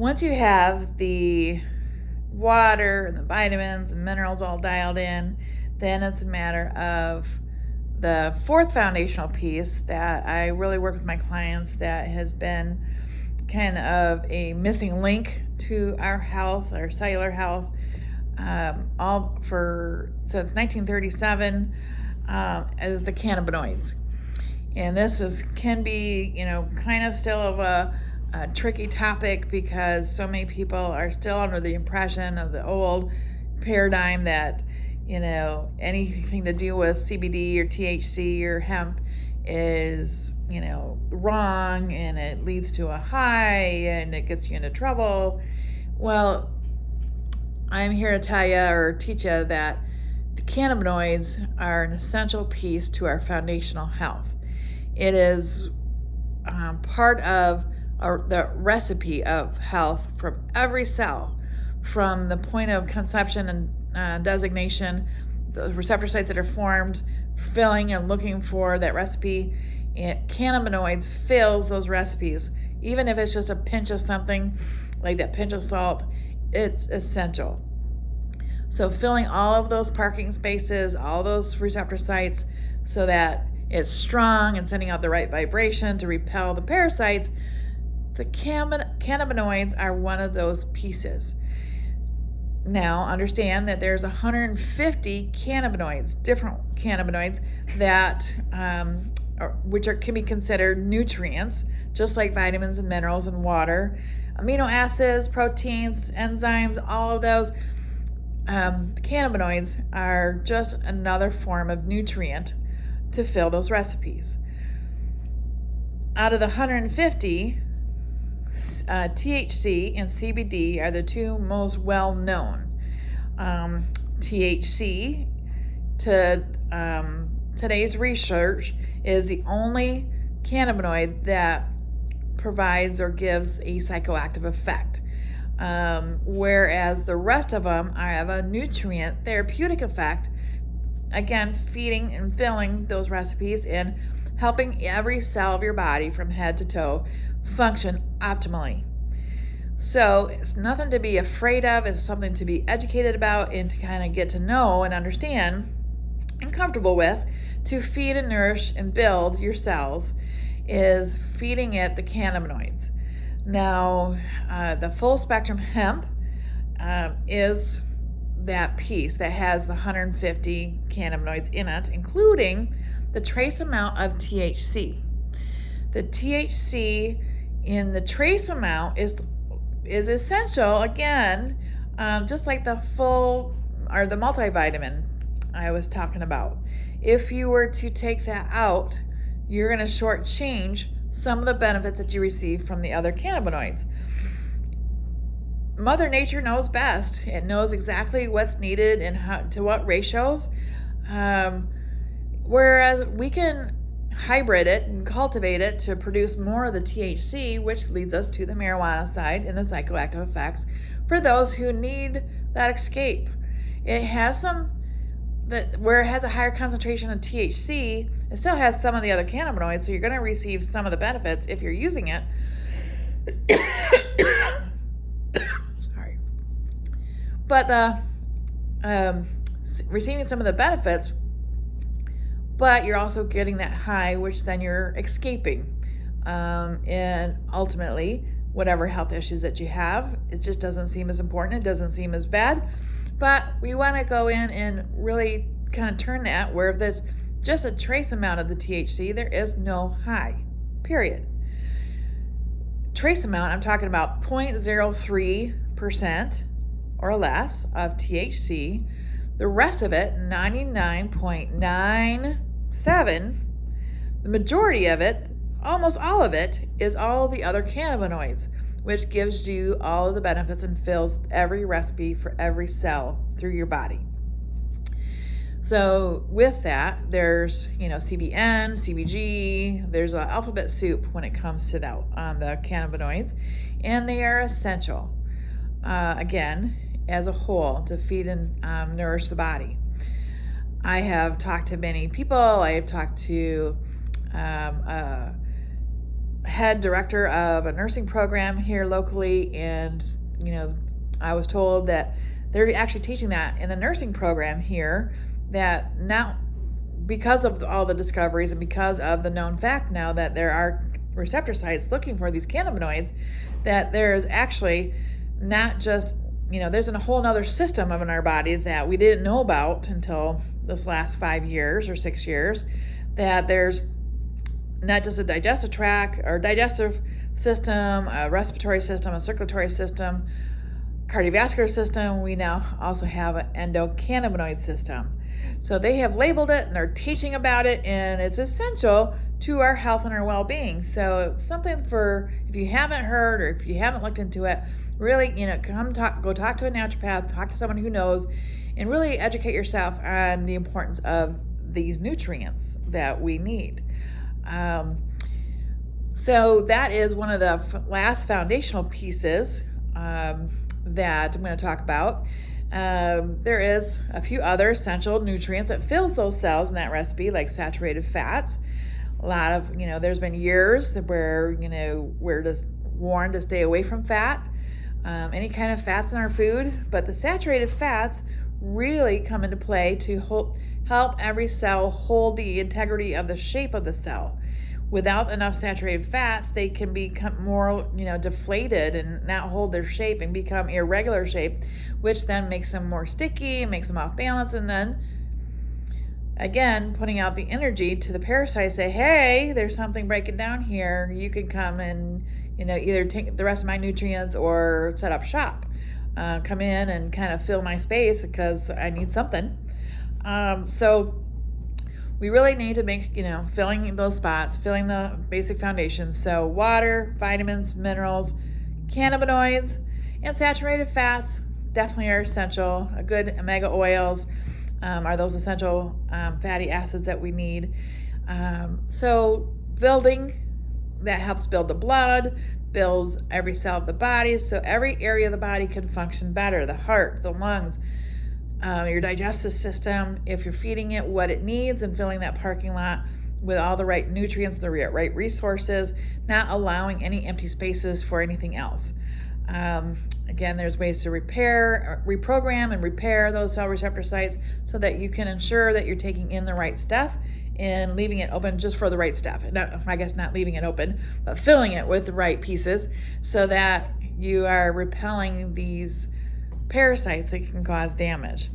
once you have the water and the vitamins and minerals all dialed in, then it's a matter of the fourth foundational piece that I really work with my clients that has been kind of a missing link to our health, our cellular health, since 1937, as the cannabinoids. And this can be, kind of still of a tricky topic because so many people are still under the impression of the old paradigm that, anything to do with CBD or THC or hemp is, wrong, and it leads to a high and it gets you into trouble. Well, I'm here to tell you or teach you that the cannabinoids are an essential piece to our foundational health. It is part of the recipe of health from every cell, from the point of conception and designation, the receptor sites that are formed, filling and looking for that recipe. And cannabinoids fills those recipes. Even if it's just a pinch of something, like that pinch of salt, it's essential. So filling all of those parking spaces, all those receptor sites, so that it's strong and sending out the right vibration to repel the parasites, the cannabinoids are one of those pieces. Now, understand that there's 150 cannabinoids, different cannabinoids that can be considered nutrients, just like vitamins and minerals and water, amino acids, proteins, enzymes, all of those. Cannabinoids are just another form of nutrient to fill those recipes. Out of the 150, THC and CBD are the two most well-known. THC, to today's research, is the only cannabinoid that provides or gives a psychoactive effect, whereas the rest of them have a nutrient therapeutic effect, again feeding and filling those recipes and helping every cell of your body from head to toe function optimally. So it's nothing to be afraid of. It's something to be educated about and to kind of get to know and understand and comfortable with, to feed and nourish and build your cells, is feeding it the cannabinoids. Now, the full spectrum hemp is that piece that has the 150 cannabinoids in it, including the trace amount of THC. The THC in the trace amount is essential, again, just like the full or the multivitamin I was talking about. If you were to take that out, you're going to shortchange some of the benefits that you receive from the other cannabinoids. Mother Nature knows best. It knows exactly what's needed and how, to what ratios. Whereas we can hybrid it and cultivate it to produce more of the THC, which leads us to the marijuana side and the psychoactive effects for those who need that escape. It has where it has a higher concentration of THC, it still has some of the other cannabinoids, so you're going to receive some of the benefits if you're using it. Sorry. But receiving some of the benefits, but you're also getting that high, which then you're escaping. And ultimately, whatever health issues that you have, it just doesn't seem as important. It doesn't seem as bad. But we want to go in and really kind of turn that where if there's just a trace amount of the THC, there is no high, period. Trace amount, I'm talking about 0.03% or less of THC. The rest of it, 99.97%, the majority of it, almost all of it, is all the other cannabinoids, which gives you all of the benefits and fills every recipe for every cell through your body. So with that, there's, CBN, CBG, there's an alphabet soup when it comes to that, the cannabinoids, and they are essential, again, as a whole to feed and nourish the body. I have talked to many people. I have talked to head director of a nursing program here locally, and I was told that they're actually teaching that in the nursing program here, that now, because of all the discoveries and because of the known fact now that there are receptor sites looking for these cannabinoids, that there's actually not just, there's a whole nother system in our bodies that we didn't know about until this last 5 years or 6 years, that there's not just a digestive tract or digestive system, a respiratory system, a circulatory system, cardiovascular system. We now also have an endocannabinoid system. So they have labeled it and they're teaching about it, and it's essential to our health and our well-being. So it's something for, if you haven't heard or if you haven't looked into it, really, go talk to a naturopath, talk to someone who knows, and really educate yourself on the importance of these nutrients that we need. So that is one of the last foundational pieces that I'm going to talk about. There is a few other essential nutrients that fills those cells in that recipe, like saturated fats. A lot of, there's been years where, we're just warned to stay away from fat, any kind of fats in our food, but the saturated fats really come into play to help every cell hold the integrity of the shape of the cell. Without enough saturated fats, they can become more, deflated and not hold their shape and become irregular shape, which then makes them more sticky, makes them off balance, and then again, putting out the energy to the parasite, say, hey, there's something breaking down here. You can come and, either take the rest of my nutrients or set up shop. Come in and kind of fill my space because I need something. So we really need to make, filling those spots, filling the basic foundations. So water, vitamins, minerals, cannabinoids, and saturated fats definitely are essential. A good omega oils are those essential fatty acids that we need. So building, that helps build the blood, builds every cell of the body, so every area of the body can function better. The heart, the lungs, your digestive system, if you're feeding it what it needs and filling that parking lot with all the right nutrients, the right resources, not allowing any empty spaces for anything else. Again, there's ways to reprogram and repair those cell receptor sites so that you can ensure that you're taking in the right stuff and leaving it open just for the right stuff. Not leaving it open, but filling it with the right pieces so that you are repelling these parasites that can cause damage.